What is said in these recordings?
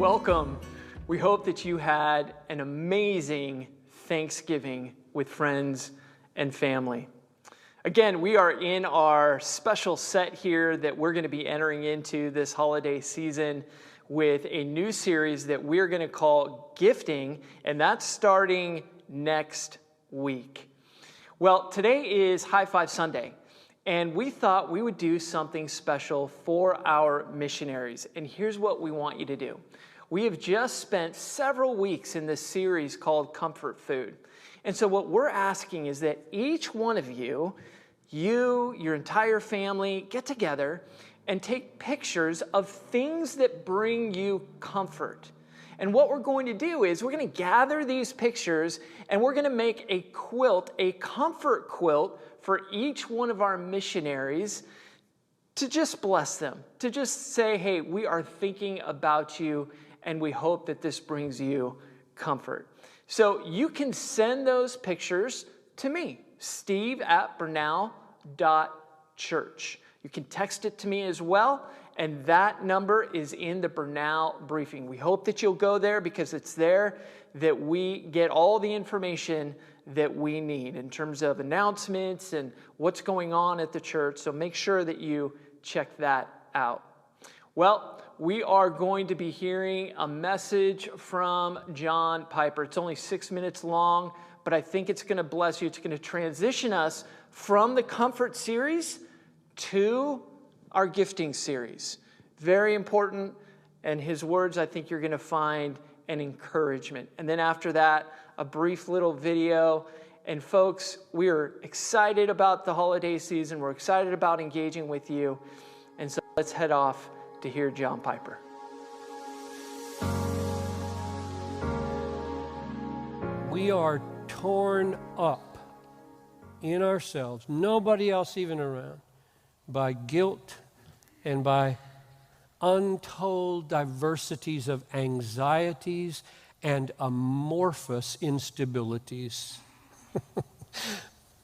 Welcome. We hope that you had an amazing Thanksgiving with friends and family. Again, we are in our special set here that we're going to be entering into this holiday season with a new series that we're going to call Gifting, and that's starting next week. Well, today is High Five Sunday, and we thought we would do something special for our missionaries, and here's what we want you to do. We have just spent several weeks in this series called Comfort Food. And so what we're asking is that each one of you, your entire family, get together and take pictures of things that bring you comfort. And what we're going to do is we're going to gather these pictures and we're going to make a quilt, a comfort quilt for each one of our missionaries to just bless them, to just say, hey, we are thinking about you and we hope that this brings you comfort. So you can send those pictures to me, steve@bernal.church. You can text it to me as well, and that number is in the Bernal briefing. We hope that you'll go there because it's there that we get all the information that we need in terms of announcements and what's going on at the church. So make sure that you check that out. Well, we are going to be hearing a message from John Piper. It's only 6 minutes long, but I think it's going to bless you. It's going to transition us from the Comfort series to our Gifting series. Very important, and his words, I think you're going to find an encouragement. And then after that, a brief little video. And folks, we are excited about the holiday season. We're excited about engaging with you. And so let's head off to hear John Piper. We are torn up in ourselves, nobody else even around, by guilt and by untold diversities of anxieties and amorphous instabilities.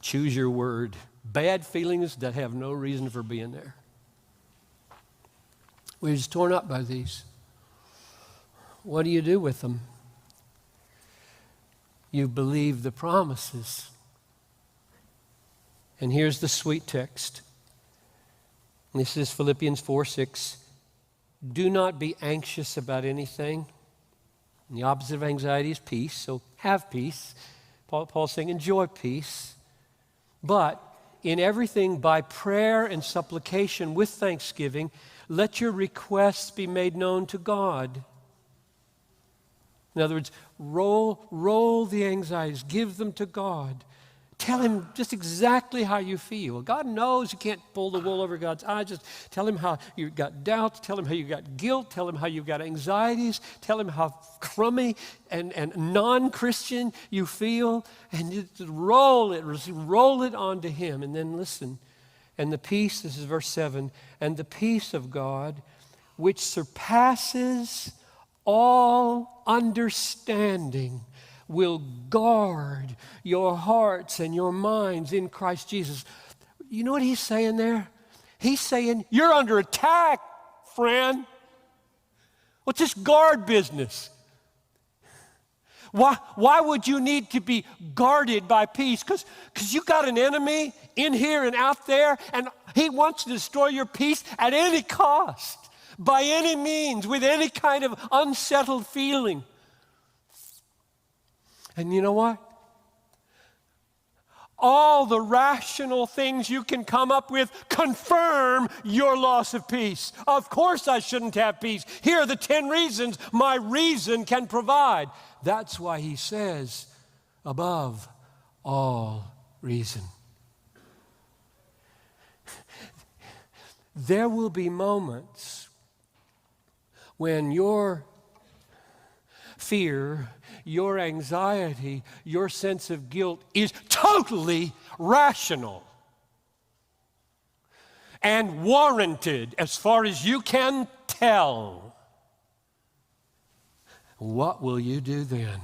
Choose your word. Bad feelings that have no reason for being there. We're just torn up by these. What do you do with them? You believe the promises. And here's the sweet text. This is Philippians 4:6. Do not be anxious about anything. And the opposite of anxiety is peace, so have peace. Paul's saying enjoy peace. But in everything by prayer and supplication with thanksgiving, let your requests be made known to God. In other words, roll the anxieties, give them to God. Tell him just exactly how you feel. God knows you can't pull the wool over God's eyes. Just tell him how you've got doubts. Tell him how you've got guilt. Tell him how you've got anxieties. Tell him how crummy and non-Christian you feel. And you just roll it onto him. And then listen. And the peace, this is verse 7, and the peace of God, which surpasses all understanding, will guard your hearts and your minds in Christ Jesus. You know what he's saying there? He's saying, you're under attack, friend. What's this guard business? Why would you need to be guarded by peace? Because you got an enemy in here and out there, and he wants to destroy your peace at any cost, by any means, with any kind of unsettled feeling. And you know what? All the rational things you can come up with confirm your loss of peace. Of course I shouldn't have peace. Here are the 10 reasons my reason can provide. That's why he says, above all reason. There will be moments when your fear, your anxiety, your sense of guilt is totally rational and warranted as far as you can tell. What will you do then?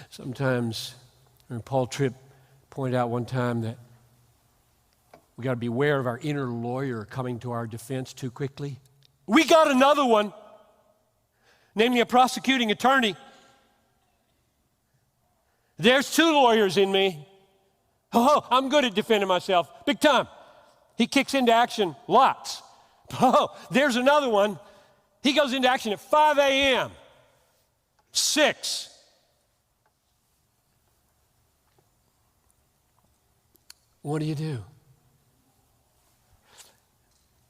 Sometimes, Paul Tripp pointed out one time that we got to beware of our inner lawyer coming to our defense too quickly. We got another one, namely a prosecuting attorney. There's 2 lawyers in me. Oh, I'm good at defending myself, big time. He kicks into action lots. Oh, there's another one. He goes into action at 5 a.m., 6. What do?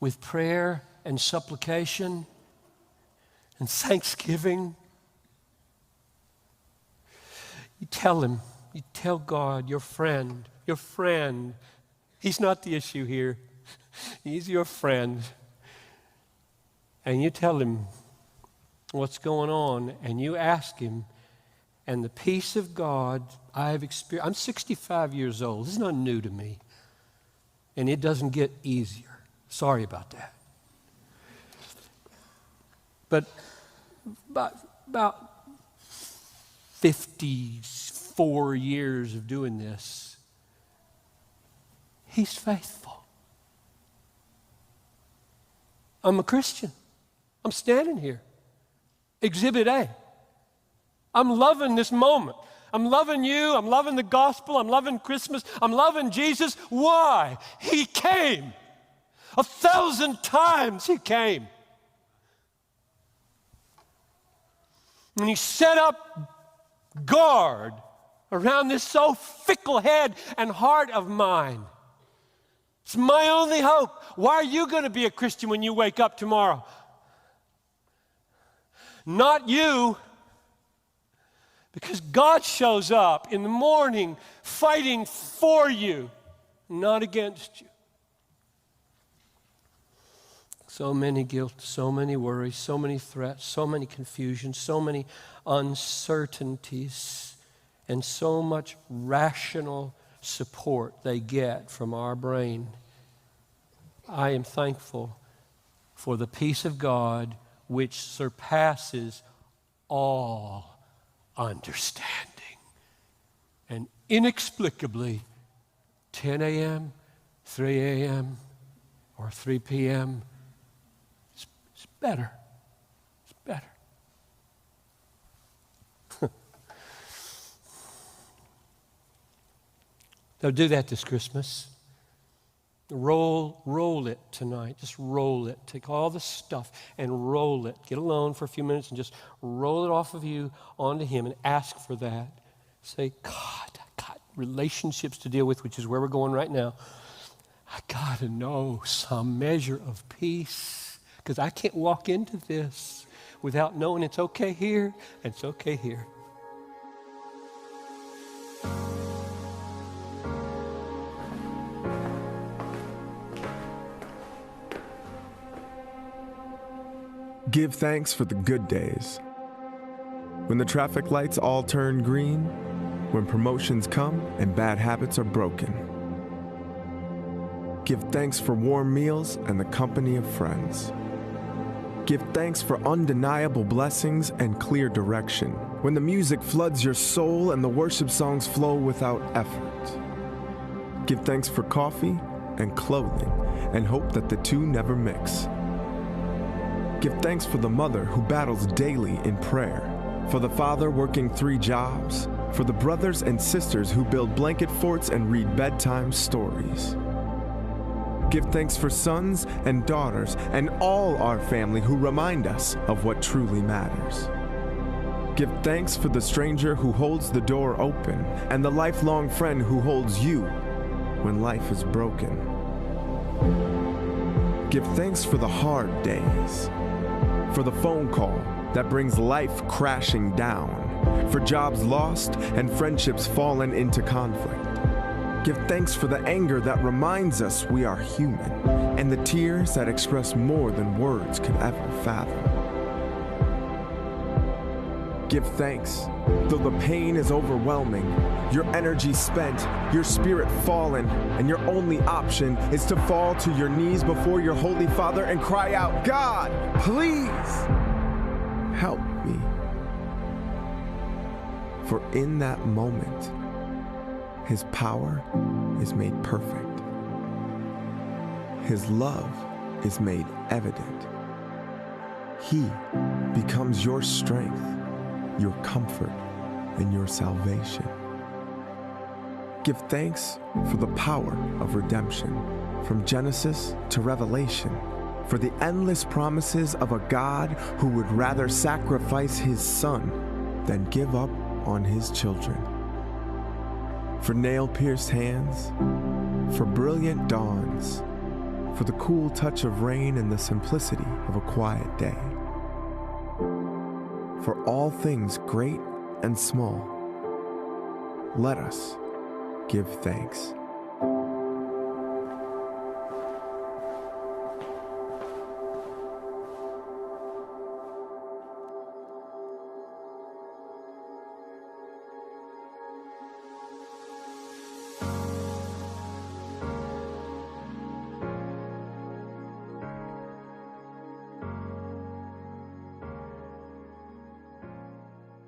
With prayer and supplication and thanksgiving, you tell him, you tell God, your friend, he's not the issue here. He's your friend. And you tell him what's going on, and you ask him, and the peace of God I have experienced. I'm 65 years old. This is not new to me. And it doesn't get easier. Sorry about that. But about 54 years of doing this, he's faithful. I'm a Christian. I'm standing here. Exhibit A. I'm loving this moment. I'm loving you. I'm loving the gospel. I'm loving Christmas. I'm loving Jesus. Why? He came. 1,000 times he came. And he set up guard around this so fickle head and heart of mine. It's my only hope. Why are you going to be a Christian when you wake up tomorrow? Not you. Because God shows up in the morning fighting for you, not against you. So many guilt, so many worries, so many threats, so many confusions, so many uncertainties, and so much rational support they get from our brain. I am thankful for the peace of God which surpasses all understanding. And inexplicably, 10 a.m., 3 a.m., or 3 p.m., it's better. It's better. So do that this Christmas. Roll it tonight. Just roll it. Take all the stuff and roll it. Get alone for a few minutes and just roll it off of you onto him and ask for that. Say, God, I got relationships to deal with, which is where we're going right now. I got to know some measure of peace because I can't walk into this without knowing it's okay here and it's okay here. Give thanks for the good days. When the traffic lights all turn green, when promotions come and bad habits are broken. Give thanks for warm meals and the company of friends. Give thanks for undeniable blessings and clear direction. When the music floods your soul and the worship songs flow without effort. Give thanks for coffee and clothing and hope that the two never mix. Give thanks for the mother who battles daily in prayer, for the father working 3 jobs, for the brothers and sisters who build blanket forts and read bedtime stories. Give thanks for sons and daughters and all our family who remind us of what truly matters. Give thanks for the stranger who holds the door open and the lifelong friend who holds you when life is broken. Give thanks for the hard days, for the phone call that brings life crashing down, for jobs lost and friendships fallen into conflict. Give thanks for the anger that reminds us we are human, and the tears that express more than words could ever fathom. Give thanks, though the pain is overwhelming, your energy spent, your spirit fallen, and your only option is to fall to your knees before your Holy Father and cry out, God, please help me. For in that moment, His power is made perfect. His love is made evident. He becomes your strength, your comfort, and your salvation. Give thanks for the power of redemption, from Genesis to Revelation, for the endless promises of a God who would rather sacrifice his son than give up on his children. For nail-pierced hands, for brilliant dawns, for the cool touch of rain and the simplicity of a quiet day. For all things great and small, let us give thanks.